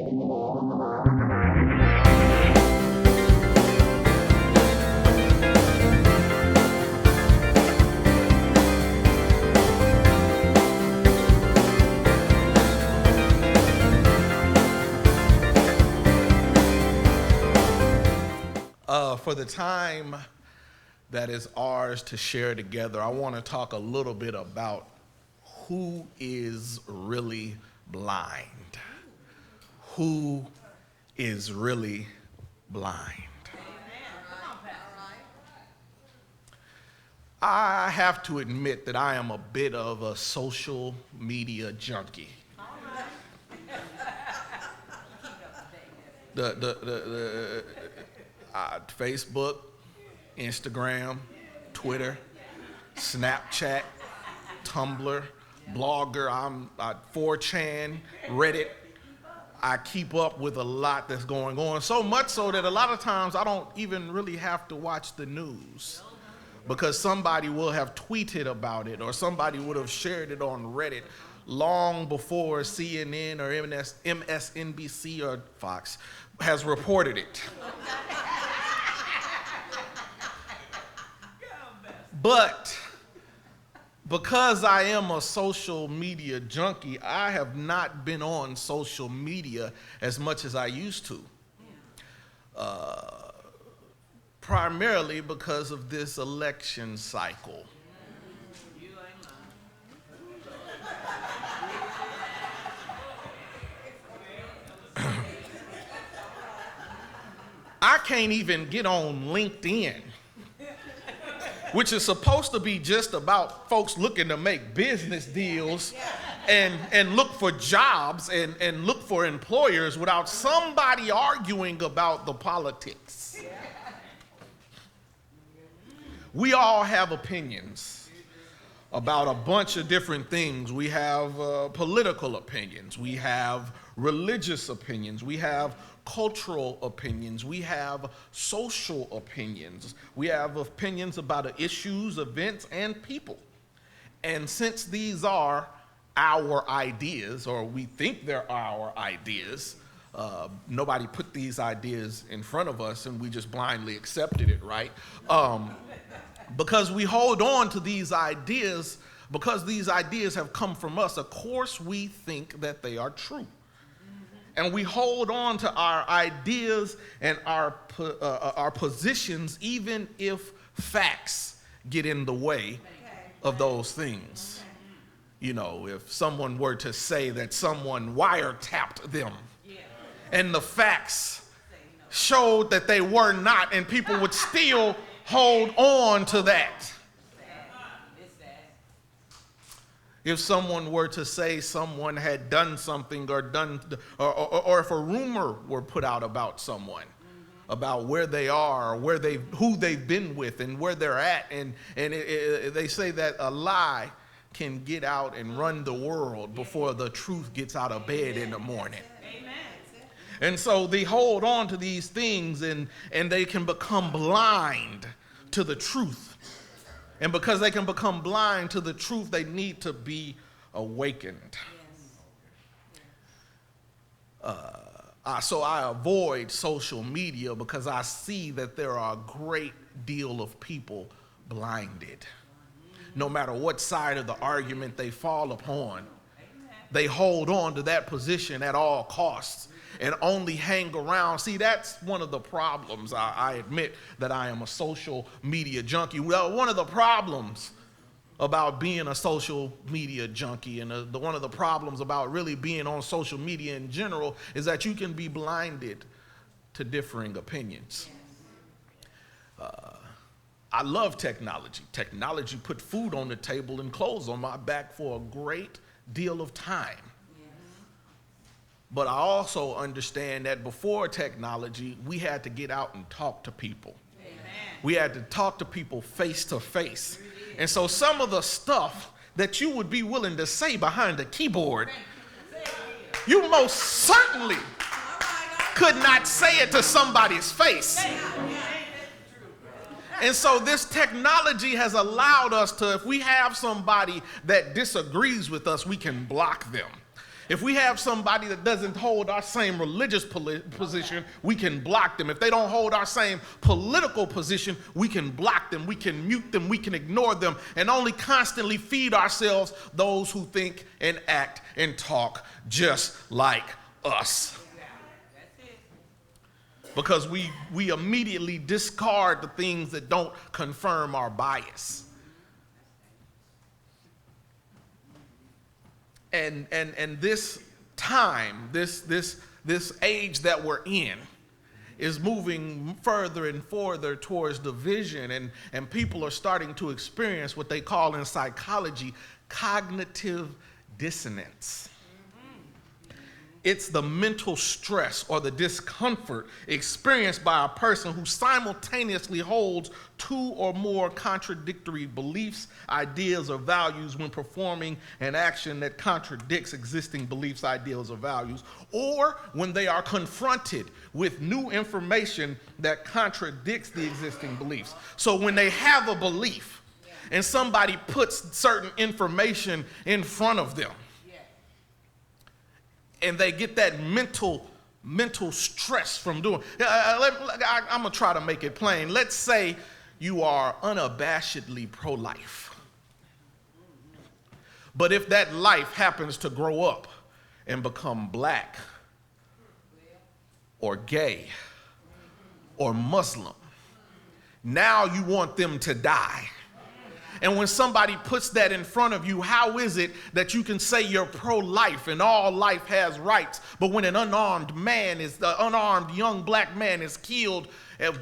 For the time that is ours to share together, I want to talk a little bit about who is really blind. Who is really blind? I have to admit that I am a bit of a social media junkie. Facebook, Instagram, Twitter, Snapchat, Tumblr, Blogger, I'm 4chan, Reddit. I keep up with a lot that's going on, so much so that a lot of times I don't even really have to watch the news because somebody will have tweeted about it or somebody would have shared it on Reddit long before CNN or MSNBC or Fox has reported it. But because I am a social media junkie, I have not been on social media as much as I used to. Primarily because of this election cycle. I can't even get on LinkedIn, which is supposed to be just about folks looking to make business deals and look for jobs and look for employers without somebody arguing about the politics. We all have opinions about a bunch of different things. We have political opinions. We have religious opinions. We have cultural opinions. We have social opinions. We have opinions about issues, events, and people. And since these are our ideas, or we think they're our ideas, nobody put these ideas in front of us and we just blindly accepted it, right? Because we hold on to these ideas, because these ideas have come from us, of course we think that they are true. And we hold on to our ideas and our positions even if facts get in the way of those things. You know, if someone were to say that someone wiretapped them and the facts showed that they were not, and people would still hold on to that. If someone were to say someone had done something or if a rumor were put out about someone, about where they are, or who they've been with, and where they're at, and they say that a lie can get out and run the world before the truth gets out of bed in the morning. And so they hold on to these things and they can become blind to the truth. And because they can become blind to the truth, they need to be awakened. So I avoid social media because I see that there are a great deal of people blinded. No matter what side of the argument they fall upon, they hold on to that position at all costs and only hang around. See, that's one of the problems. I admit that I am a social media junkie. Well, one of the problems about being a social media junkie and one of the problems about really being on social media in general is that you can be blinded to differing opinions. I love technology. Technology put food on the table and clothes on my back for a great deal of time. But I also understand that before technology, we had to get out and talk to people. Amen. We had to talk to people face to face. And so some of the stuff that you would be willing to say behind the keyboard, you most certainly could not say it to somebody's face. And so this technology has allowed us to, if we have somebody that disagrees with us, we can block them. If we have somebody that doesn't hold our same religious position, we can block them. If they don't hold our same political position, we can block them, we can mute them, we can ignore them, and only constantly feed ourselves those who think and act and talk just like us. Because we immediately discard the things that don't confirm our bias. And this time, this age that we're in is moving further and further towards division, and people are starting to experience what they call in psychology cognitive dissonance. It's the mental stress or the discomfort experienced by a person who simultaneously holds two or more contradictory beliefs, ideas, or values when performing an action that contradicts existing beliefs, ideals, or values, or when they are confronted with new information that contradicts the existing beliefs. So when they have a belief and somebody puts certain information in front of them, and they get that mental stress from doing. I'm gonna try to make it plain. Let's say you are unabashedly pro-life. But if that life happens to grow up and become black or gay or Muslim, now you want them to die. And when somebody puts that in front of you, how is it that you can say you're pro-life and all life has rights, but when an unarmed young black man is killed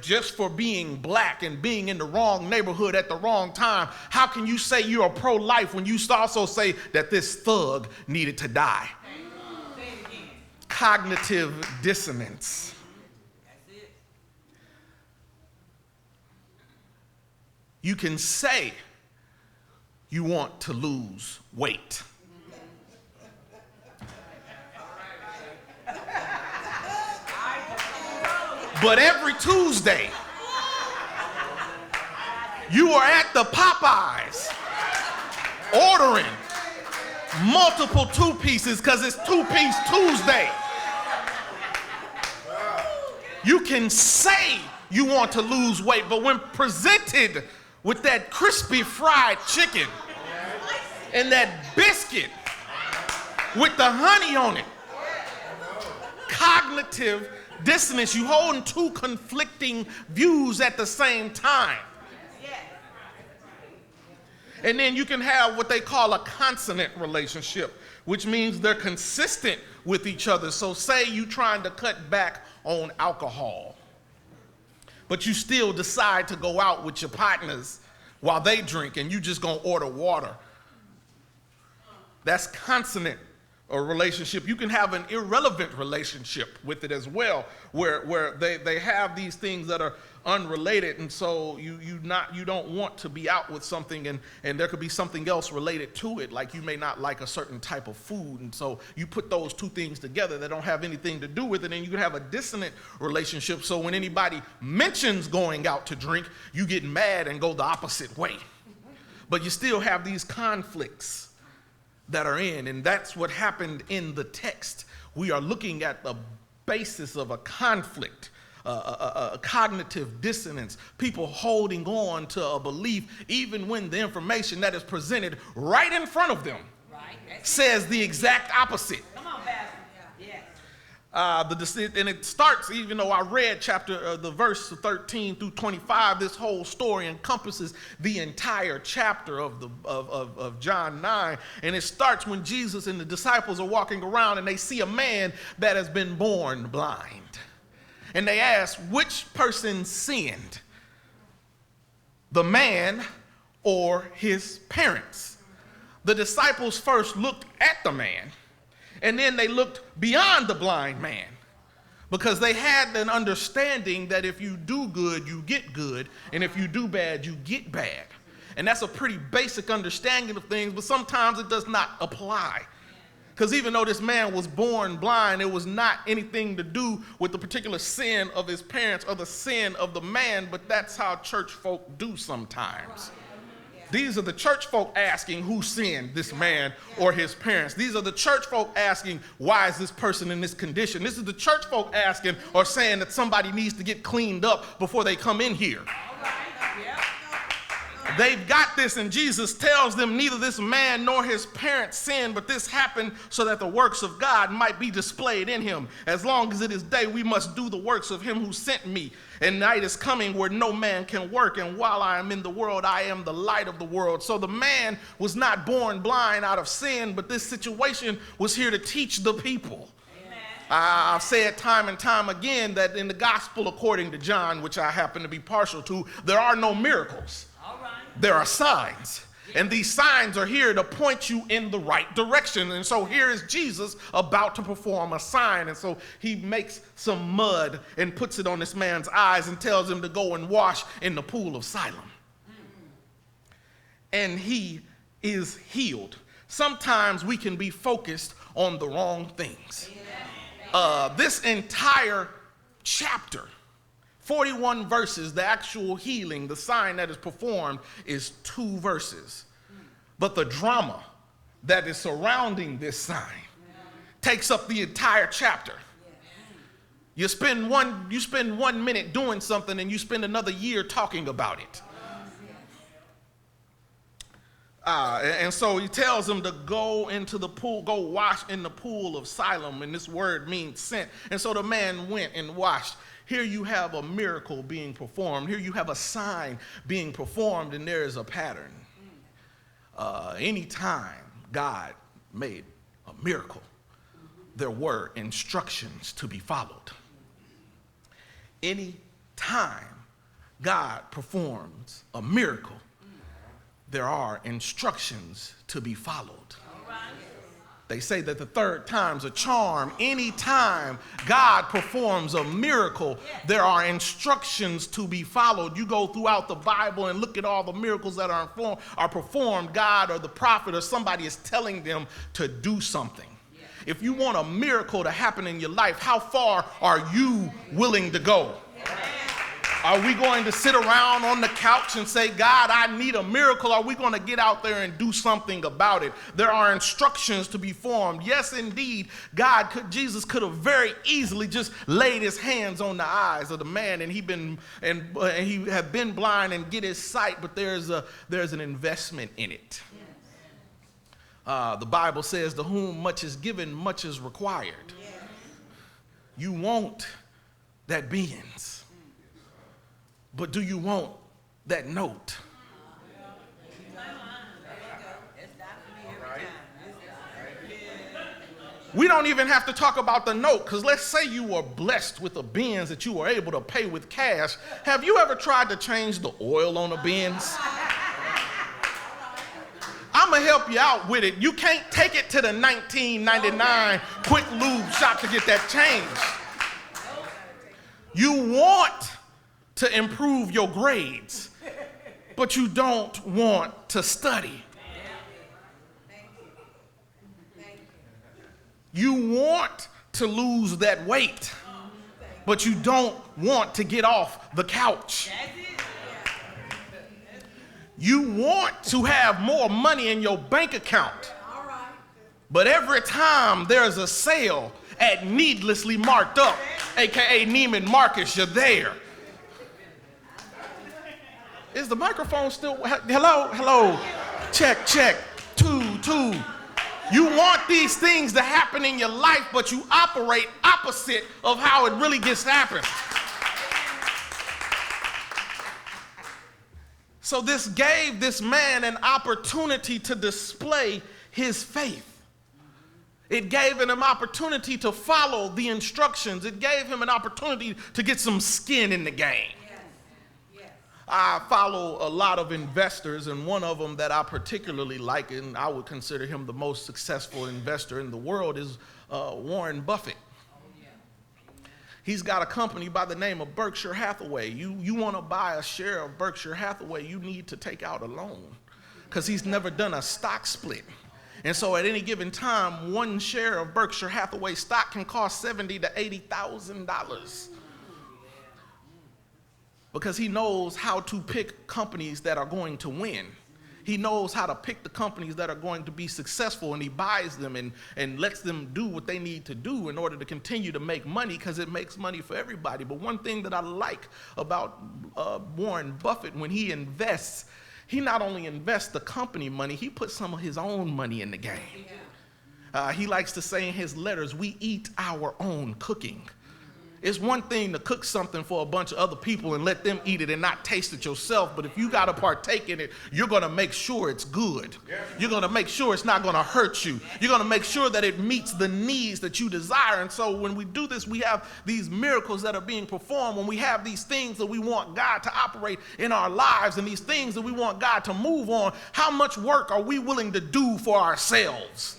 just for being black and being in the wrong neighborhood at the wrong time, how can you say you're pro-life when you also say that this thug needed to die? Cognitive dissonance. You can say you want to lose weight. But every Tuesday, you are at the Popeyes ordering multiple two-pieces because it's two-piece Tuesday. You can say you want to lose weight, but when presented with that crispy fried chicken and that biscuit with the honey on it, cognitive dissonance, you holding two conflicting views at the same time. And then you can have what they call a consonant relationship, which means they're consistent with each other. So say you trying to cut back on alcohol, but you still decide to go out with your partners while they drink and you just gonna order water. That's consonant or relationship. You can have an irrelevant relationship with it as well, where they have these things that are unrelated, and so you don't want to be out with something and there could be something else related to it, like you may not like a certain type of food, and so you put those two things together that don't have anything to do with it, and you can have a dissonant relationship. So when anybody mentions going out to drink, you get mad and go the opposite way. But you still have these conflicts that are in, and that's what happened in the text. We are looking at the basis of a conflict, a cognitive dissonance, people holding on to a belief even when the information that is presented right in front of them says the exact opposite. Come on, Pastor. And it starts, even though I read the verse 13 through 25, this whole story encompasses the entire chapter of John 9. And it starts when Jesus and the disciples are walking around and they see a man that has been born blind. And they ask, which person sinned, the man or his parents? The disciples first looked at the man, and then they looked beyond the blind man, because they had an understanding that if you do good, you get good, and if you do bad, you get bad. And that's a pretty basic understanding of things, but sometimes it does not apply. Because even though this man was born blind, it was not anything to do with the particular sin of his parents or the sin of the man, but that's how church folk do sometimes. These are the church folk asking who sinned, this man or his parents. These are the church folk asking, why is this person in this condition? This is the church folk asking or saying that somebody needs to get cleaned up before they come in here. They've got this, and Jesus tells them neither this man nor his parents sinned, but this happened so that the works of God might be displayed in him. As long as it is day, we must do the works of him who sent me. And night is coming where no man can work. And while I am in the world, I am the light of the world. So the man was not born blind out of sin, but this situation was here to teach the people. I've said time and time again that in the gospel according to John, which I happen to be partial to, there are no miracles. There are signs, and these signs are here to point you in the right direction. And so here is Jesus about to perform a sign. And so he makes some mud and puts it on this man's eyes and tells him to go and wash in the pool of Siloam. And he is healed. Sometimes we can be focused on the wrong things. This entire chapter, 41 verses, the actual healing, the sign that is performed is 2 verses. But the drama that is surrounding this sign takes up the entire chapter. You spend 1 minute doing something and you spend another year talking about it. And so he tells him to go into the pool, go wash in the pool of Siloam, and this word means sent. And so the man went and washed. Here you have a miracle being performed. Here you have a sign being performed, and there is a pattern. Anytime God made a miracle, there were instructions to be followed. Any time God performs a miracle, there are instructions to be followed. They say that the third time's a charm. Anytime God performs a miracle, there are instructions to be followed. You go throughout the Bible and look at all the miracles that are performed. God or the prophet or somebody is telling them to do something. If you want a miracle to happen in your life, how far are you willing to go? Are we going to sit around on the couch and say, God, I need a miracle? Are we going to get out there and do something about it? There are instructions to be formed. Yes, indeed, Jesus could have very easily just laid his hands on the eyes of the man and he had been blind and get his sight, but there's an investment in it. The Bible says, to whom much is given, much is required. You want that Benz. But do you want that note? We don't even have to talk about the note, because let's say you were blessed with a Benz that you were able to pay with cash. Have you ever tried to change the oil on a Benz? I'm going to help you out with it. You can't take it to the 1999 Quick Lube shop to get that changed. You want to improve your grades, but you don't want to study. You want to lose that weight, but you don't want to get off the couch. You want to have more money in your bank account, but every time there's a sale at Needlessly Marked Up, aka Neiman Marcus, you're there. Is the microphone still? Hello. Check. 2. You want these things to happen in your life, but you operate opposite of how it really gets to happen. So this gave this man an opportunity to display his faith. It gave him an opportunity to follow the instructions. It gave him an opportunity to get some skin in the game. I follow a lot of investors, and one of them that I particularly like, and I would consider him the most successful investor in the world, is Warren Buffett. He's got a company by the name of Berkshire Hathaway. You want to buy a share of Berkshire Hathaway, you need to take out a loan, because he's never done a stock split. And so at any given time, one share of Berkshire Hathaway stock can cost $70,000 to $80,000. Because he knows how to pick companies that are going to win. He knows how to pick the companies that are going to be successful, and he buys them and lets them do what they need to do in order to continue to make money, because it makes money for everybody. But one thing that I like about Warren Buffett, when he invests, he not only invests the company money, he puts some of his own money in the game. He likes to say in his letters, we eat our own cooking. It's one thing to cook something for a bunch of other people and let them eat it and not taste it yourself, but if you got to partake in it, you're going to make sure it's good. You're going to make sure it's not going to hurt you. You're going to make sure that it meets the needs that you desire. And so when we do this, we have these miracles that are being performed. When we have these things that we want God to operate in our lives and these things that we want God to move on, how much work are we willing to do for ourselves?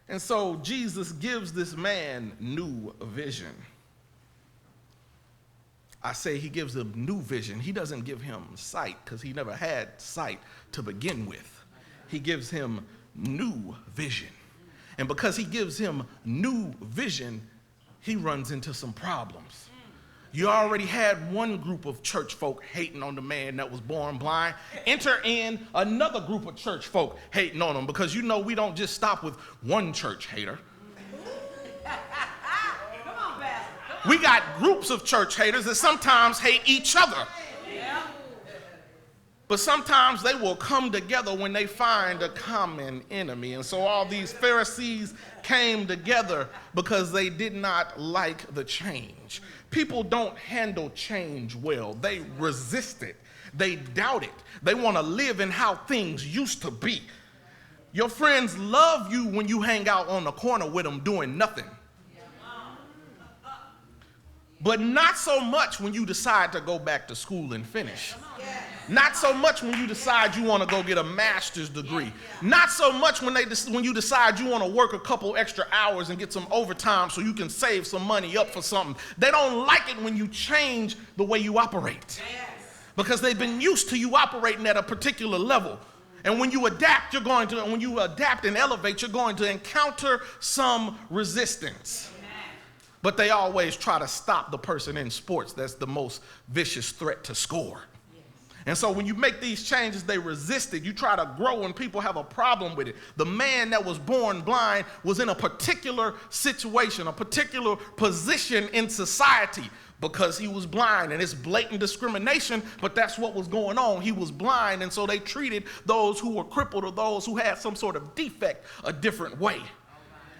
And so Jesus gives this man new vision. I say he gives him new vision. He doesn't give him sight, because he never had sight to begin with. He gives him new vision. And because he gives him new vision, he runs into some problems. You already had one group of church folk hating on the man that was born blind. Enter in another group of church folk hating on him, because you know we don't just stop with one church hater. Come on, Pastor. We got groups of church haters that sometimes hate each other. Yeah. But sometimes they will come together when they find a common enemy. And so all these Pharisees came together because they did not like the change. People don't handle change well. They resist it. They doubt it. They want to live in how things used to be. Your friends love you when you hang out on the corner with them doing nothing. But not so much when you decide to go back to school and finish. Not so much when you decide you want to go get a master's degree. Not so much when you decide you want to work a couple extra hours and get some overtime so you can save some money up for something. They don't like it when you change the way you operate, because they've been used to you operating at a particular level. And when you adapt, when you adapt and elevate, you're going to encounter some resistance. But they always try to stop the person in sports that's the most vicious threat to score. And so when you make these changes, they resist it. You try to grow and people have a problem with it. The man that was born blind was in a particular situation, a particular position in society because he was blind. And it's blatant discrimination, but that's what was going on. He was blind, and so they treated those who were crippled or those who had some sort of defect a different way.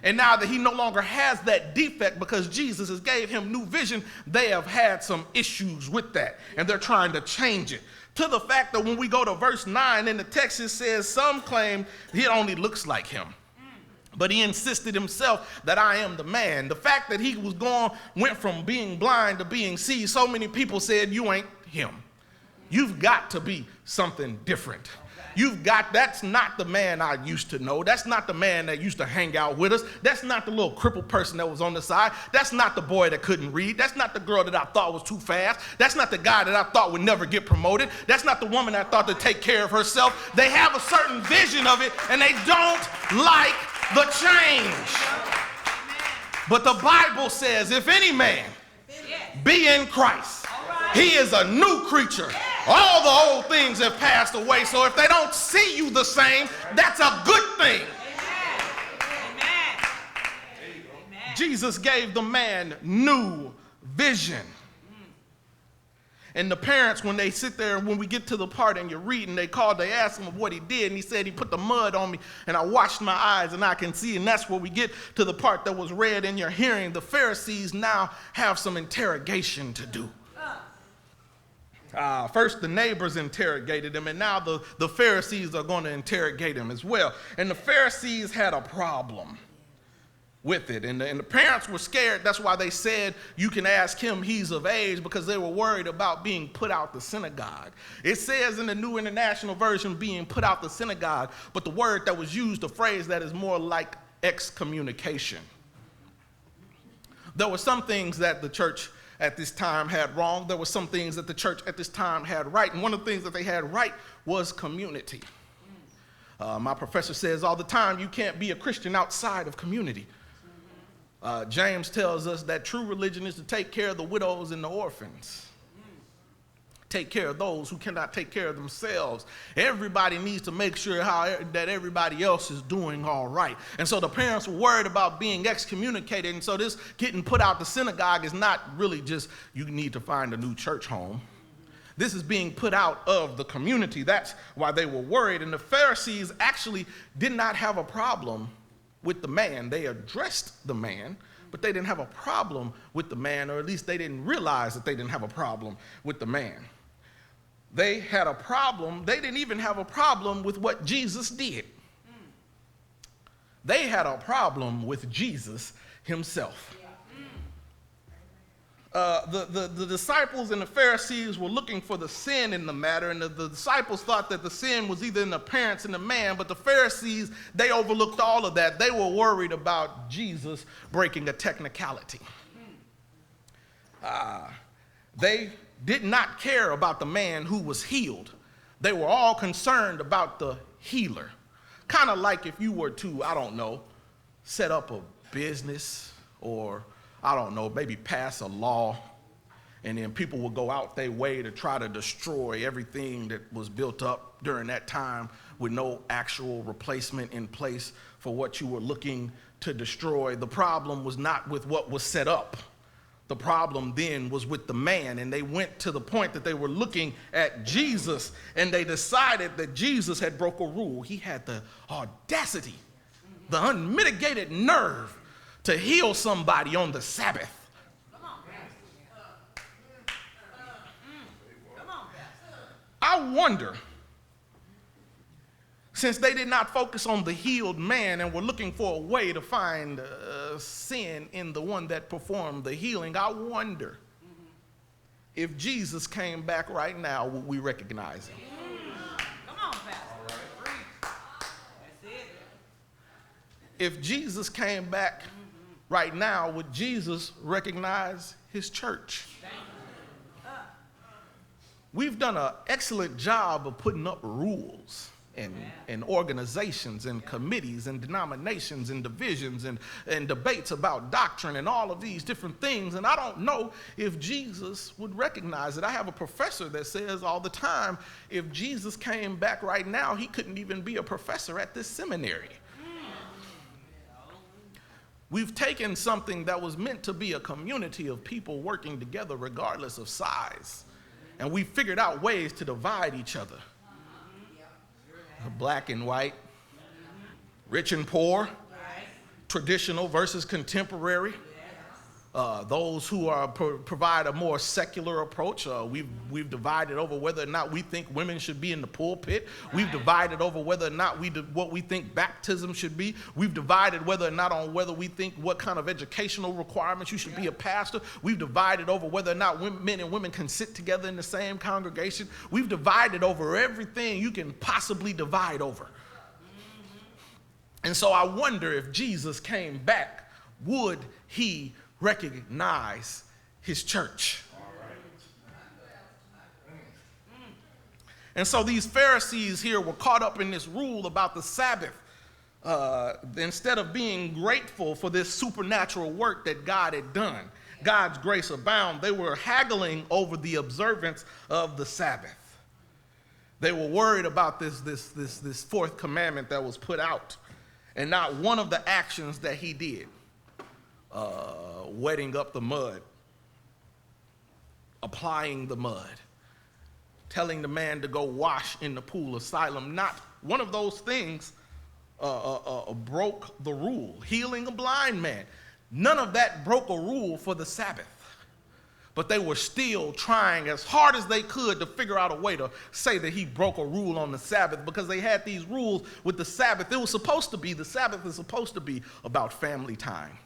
And now that he no longer has that defect because Jesus has gave him new vision, they have had some issues with that, and they're trying to change it. To the fact that when we go to verse 9 in the text, it says, some claim he only looks like him. But he insisted himself that I am the man. The fact that he went from being blind to being see, so many people said, you ain't him. You've got to be something different. That's not the man I used to know. That's not the man that used to hang out with us. That's not the little crippled person that was on the side. That's not the boy that couldn't read. That's not the girl that I thought was too fast. That's not the guy that I thought would never get promoted. That's not the woman that I thought to take care of herself. They have a certain vision of it, and they don't like the change. But the Bible says, if any man be in Christ, he is a new creature. All the old things have passed away. So if they don't see you the same, that's a good thing. Amen. Jesus gave the man new vision. And the parents, when they sit there, when we get to the part and you're reading, they asked him of what he did, and he said, he put the mud on me, and I washed my eyes, and I can see. And that's where we get to the part that was read in your hearing. The Pharisees now have some interrogation to do. First, the neighbors interrogated him, and now the Pharisees are going to interrogate him as well. And the Pharisees had a problem with it, and the parents were scared. That's why they said, you can ask him, he's of age, because they were worried about being put out the synagogue. It says in the New International Version, being put out the synagogue, but the word that was used, a phrase that is more like excommunication. There were some things that the church at this time had wrong. There were some things that the church at this time had right. And one of the things that they had right was community. My professor says all the time, you can't be a Christian outside of community. James tells us that true religion is to take care of the widows and the orphans. take care of those who cannot take care of themselves. Everybody needs to make sure that everybody else is doing all right. And so the parents were worried about being excommunicated. And so this getting put out the synagogue is not really just you need to find a new church home. This is being put out of the community. That's why they were worried. And the Pharisees actually did not have a problem with the man. They addressed the man, but they didn't have a problem with the man, or at least they didn't realize that they didn't have a problem with the man. They had a problem. They didn't even have a problem with what Jesus did. They had a problem with Jesus himself. The disciples and the Pharisees were looking for the sin in the matter, and the disciples thought that the sin was either in the parents and the man, but the Pharisees, they overlooked all of that. They were worried about Jesus breaking a technicality. They did not care about the man who was healed. They were all concerned about the healer. Kind of like if you were to, I don't know, set up a business, or I don't know, maybe pass a law, and then people will go out their way to try to destroy everything that was built up during that time with no actual replacement in place for what you were looking to destroy. The problem was not with what was set up. The problem then was with the man, and they went to the point that they were looking at Jesus, and they decided that Jesus had broke a rule. He had the audacity, the unmitigated nerve to heal somebody on the Sabbath. Come on, I wonder, since they did not focus on the healed man and were looking for a way to find sin in the one that performed the healing, I wonder if Jesus came back right now, would we recognize him? Come on, Pastor. That's it. If Jesus came back right now, would Jesus recognize his church? We've done an excellent job of putting up rules and organizations and committees and denominations and divisions and debates about doctrine and all of these different things. And I don't know if Jesus would recognize it. I have a professor that says all the time, if Jesus came back right now, he couldn't even be a professor at this seminary. We've taken something that was meant to be a community of people working together regardless of size, and we figured out ways to divide each other. Black and white, rich and poor, traditional versus contemporary. Those who are provide a more secular approach. We've divided over whether or not we think women should be in the pulpit. We've divided over whether or not what we think baptism should be. We've divided whether or not on whether we think what kind of educational requirements you should be a pastor. We've divided over whether or not men and women can sit together in the same congregation. We've divided over everything you can possibly divide over. And so I wonder if Jesus came back, would he recognize his church? And so these Pharisees here were caught up in this rule about the Sabbath. Instead of being grateful for this supernatural work that God had done, God's grace abound, they were haggling over the observance of the Sabbath. They were worried about this fourth commandment that was put out, and not one of the actions that he did. Wetting up the mud, applying the mud, telling the man to go wash in the pool of Siloam. Not one of those things broke the rule. Healing a blind man, none of that broke a rule for the Sabbath. But they were still trying as hard as they could to figure out a way to say that he broke a rule on the Sabbath, because they had these rules with the Sabbath. The Sabbath is supposed to be about family time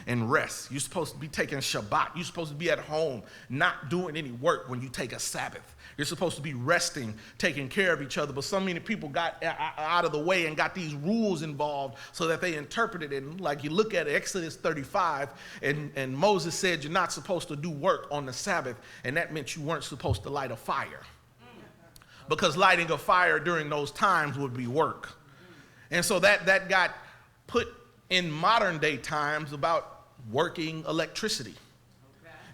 and rest. You're supposed to be taking Shabbat. You're supposed to be at home, not doing any work when you take a Sabbath. You're supposed to be resting, taking care of each other. But so many people got out of the way and got these rules involved so that they interpreted it. Like you look at Exodus 35, and Moses said you're not supposed to do work on the Sabbath, and that meant you weren't supposed to light a fire, because lighting a fire during those times would be work. And so that got put in modern day times about working electricity.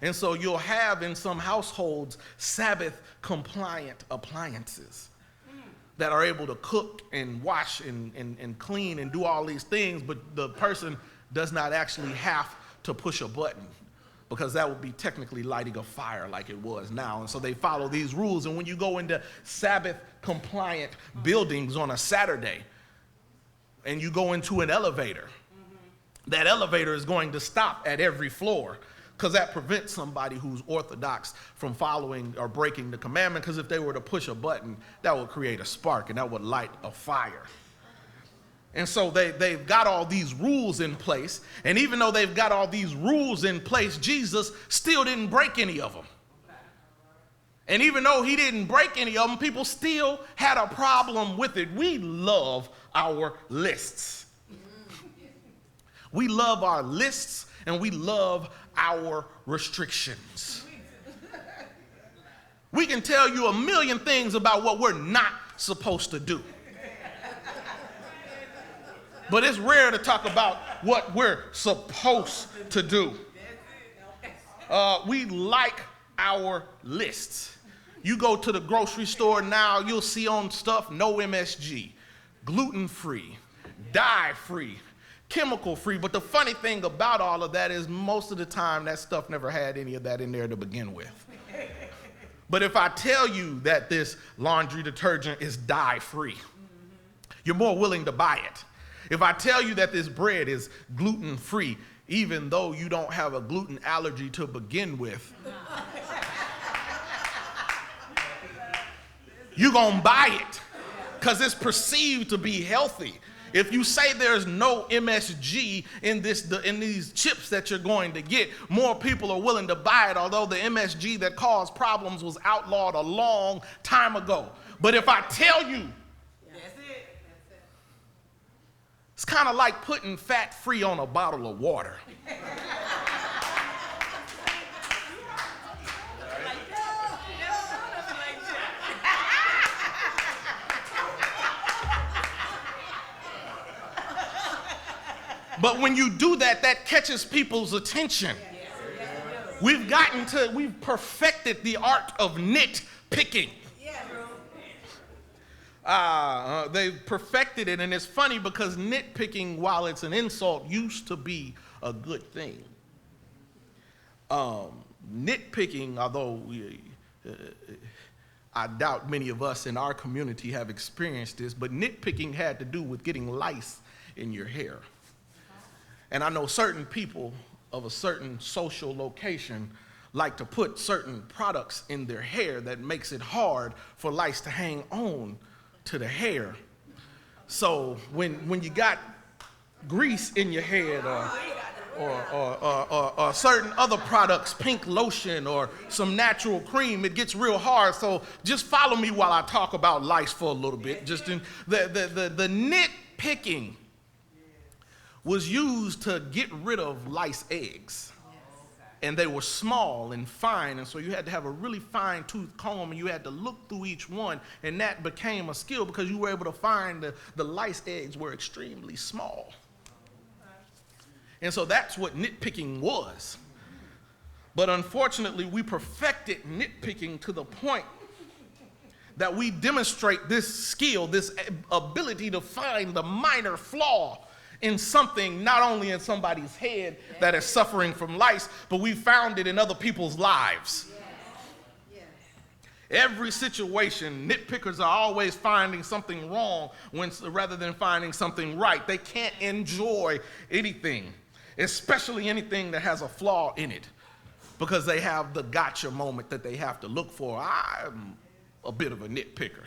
And so you'll have in some households Sabbath compliant appliances that are able to cook and wash and clean and do all these things, but the person does not actually have to push a button, because that would be technically lighting a fire like it was now. And so they follow these rules. And when you go into Sabbath compliant buildings on a Saturday and you go into an elevator, that elevator is going to stop at every floor, because that prevents somebody who's orthodox from following or breaking the commandment, because if they were to push a button, that would create a spark and that would light a fire. And so they've got all these rules in place. And even though they've got all these rules in place, Jesus still didn't break any of them. And even though he didn't break any of them, people still had a problem with it. We love our lists. We love our lists and we love our restrictions. We can tell you a million things about what we're not supposed to do. But it's rare to talk about what we're supposed to do. We like our lists. You go to the grocery store now, you'll see on stuff no MSG, gluten-free, dye-free, chemical-free. But the funny thing about all of that is most of the time that stuff never had any of that in there to begin with. But if I tell you that this laundry detergent is dye-free, you're more willing to buy it. If I tell you that this bread is gluten-free, even though you don't have a gluten allergy to begin with, you're going to buy it because it's perceived to be healthy. If you say there's no MSG in these chips that you're going to get, more people are willing to buy it, although the MSG that caused problems was outlawed a long time ago. But if I tell you, it's kind of like putting fat-free on a bottle of water. But when you do that, that catches people's attention. We've perfected the art of nitpicking. They've perfected it, and it's funny because nitpicking, while it's an insult, used to be a good thing. Nitpicking, although I doubt many of us in our community have experienced this, but nitpicking had to do with getting lice in your hair. And I know certain people of a certain social location like to put certain products in their hair that makes it hard for lice to hang on to the hair. So when you got grease in your head or certain other products, pink lotion or some natural cream, it gets real hard. So just follow me while I talk about lice for a little bit. Just in the nitpicking was used to get rid of lice eggs. And they were small and fine, and so you had to have a really fine-tooth comb, and you had to look through each one, and that became a skill because you were able to find the lice eggs were extremely small. And so that's what nitpicking was. But unfortunately, we perfected nitpicking to the point that we demonstrate this skill, this ability to find the minor flaw in something, not only in somebody's head that is suffering from lice, but we found it in other people's lives. Every situation, nitpickers are always finding something wrong rather than finding something right. They can't enjoy anything, especially anything that has a flaw in it, because they have the gotcha moment that they have to look for. I'm a bit of a nitpicker.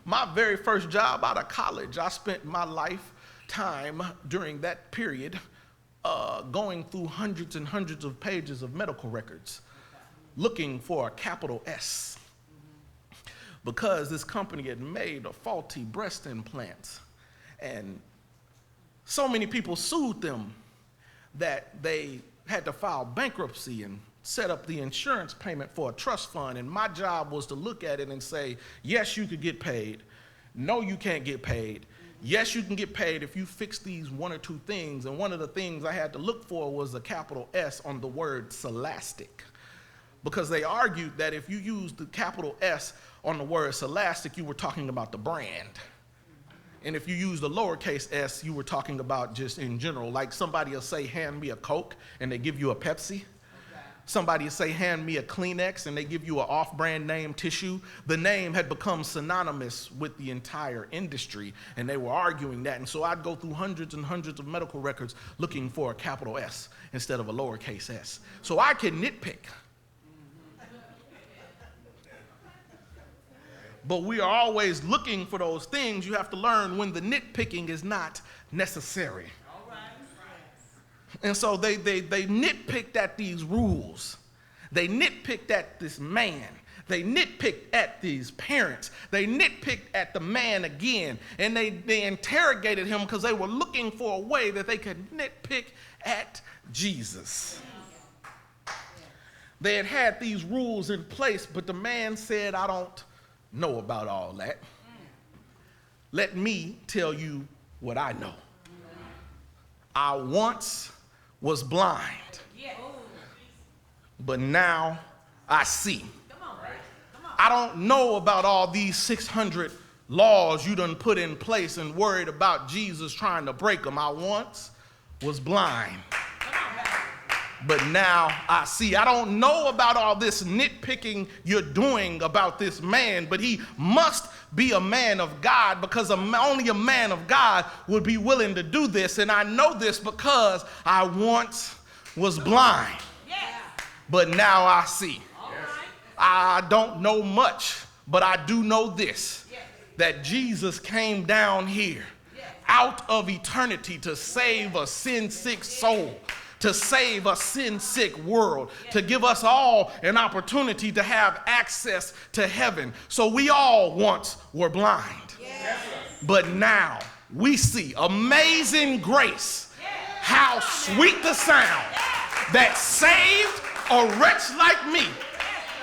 My very first job out of college, I spent my lifetime during that period going through hundreds and hundreds of pages of medical records looking for a capital S, because this company had made a faulty breast implant, and so many people sued them that they had to file bankruptcy and set up the insurance payment for a trust fund. And my job was to look at it and say, yes, you could get paid. No, you can't get paid. Yes, you can get paid if you fix these one or two things. And one of the things I had to look for was a capital S on the word scholastic. Because they argued that if you used the capital S on the word scholastic, you were talking about the brand. And if you used the lowercase s, you were talking about just in general. Like somebody will say, hand me a Coke, and they give you a Pepsi. Somebody will say, hand me a Kleenex, and they give you an off-brand name tissue. The name had become synonymous with the entire industry, and they were arguing that. And so I'd go through hundreds and hundreds of medical records looking for a capital S instead of a lowercase s. So I can nitpick. But we are always looking for those things. You have to learn when the nitpicking is not necessary. And so they nitpicked at these rules. They nitpicked at this man. They nitpicked at these parents. They nitpicked at the man again. And they interrogated him because they were looking for a way that they could nitpick at Jesus. They had these rules in place, but the man said, I don't know about all that. Let me tell you what I know. I once was blind, but now I see. I don't know about all these 600 laws you done put in place and worried about Jesus trying to break them. I once was blind, but now I see. I don't know about all this nitpicking you're doing about this man, but he must be a man of God, because only a man of God would be willing to do this. And I know this because I once was blind, but now I see. I don't know much, but I do know this, that Jesus came down here out of eternity to save a sin-sick soul, to save a sin-sick world, to give us all an opportunity to have access to heaven. So we all once were blind, but now we see. Amazing grace, how sweet the sound that saved a wretch like me.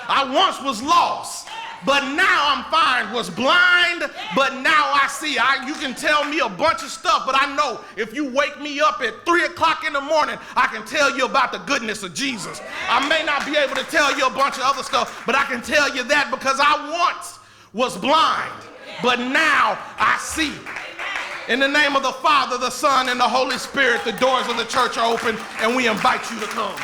I once was lost, but now I'm fine. Was blind, but now I see. You can tell me a bunch of stuff, but I know if you wake me up at 3 o'clock in the morning, I can tell you about the goodness of Jesus. I may not be able to tell you a bunch of other stuff, but I can tell you that because I once was blind, but now I see. In the name of the Father, the Son, and the Holy Spirit, the doors of the church are open, and we invite you to come.